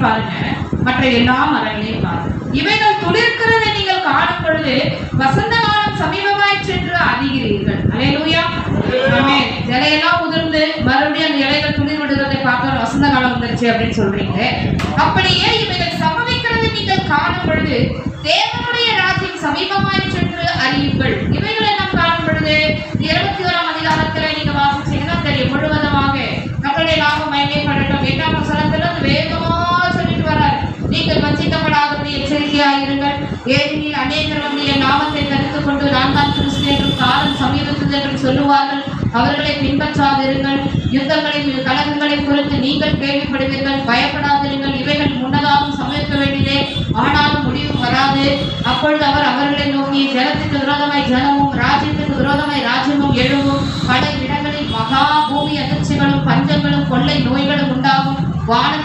மரத்தையும் பாருங்க, மற்ற எல்லா மரங்களையும் பாருங்க. இவைகள் துளிர்க்கிறதை நீங்கள் காணும் பொழுது வசந்த காலம் சமீபமாய் சென்று அறிகிறீர்கள். அல்லேலூயா. ஆமென். இலையெல்லாம் உதிர்ந்து மறுபடியும் அந்த இலைகள் துளிர் விடுவதை பார்க்க வசந்த காலம் வந்துருச்சு அப்படின்னு சொல்றீங்க. அப்படியே இவைகள் சம்பவிக்கிறதை நீங்கள் காணும் பொழுது தேவனுடைய ராஜ்யம் சமீபமாய் சென்று அறியுங்கள். இவைகளை நாம் காணும் பொழுது 21ஆம் அதிகாரத்துல நீங்க வாசிச்சீங்கன்னா தெரியும். முழுவதுமாக கர்த்தருடைய நாமம் மகிமைப்படட்டும் 8ஆம் வசனத்துல வேகமா சொல்லிட்டு வர்றார். நீங்கள் வஞ்சிக்கப்படாதபடி எச்சரிக்கையாக இருங்கள். ஏனெனில் அநேகர் வந்து என் நாமத்தை தடுத்துக் கொண்டு நான் தான் கிறிஸ்து என்றும் காலம் சமீபத்தில் என்றும் சொல்லுவார்கள். அவர்களை பின்பற்றாதிருங்கள். யுத்தங்களையும் கலகங்களையும் குறித்து நீங்கள் கேள்விப்படுவீர்கள். பயப்படாதிருங்கள். இவைகள் முன்னதாகவும் சமர்க்க வேண்டியதே, ஆனாலும் முடிவு வராது. அப்பொழுது அவர் அவர்களை நோக்கி, ஜனத்துக்கு விரோதமாய் ஜனமும் ராஜ்யத்துக்கு விரோதமாய் ராஜ்யமும் எழும்பும். பல இடங்களில் மகா பூமி அதிர்ச்சிகளும் பஞ்சங்களும் கொள்ளை நோய்களும் உண்டாகும். வான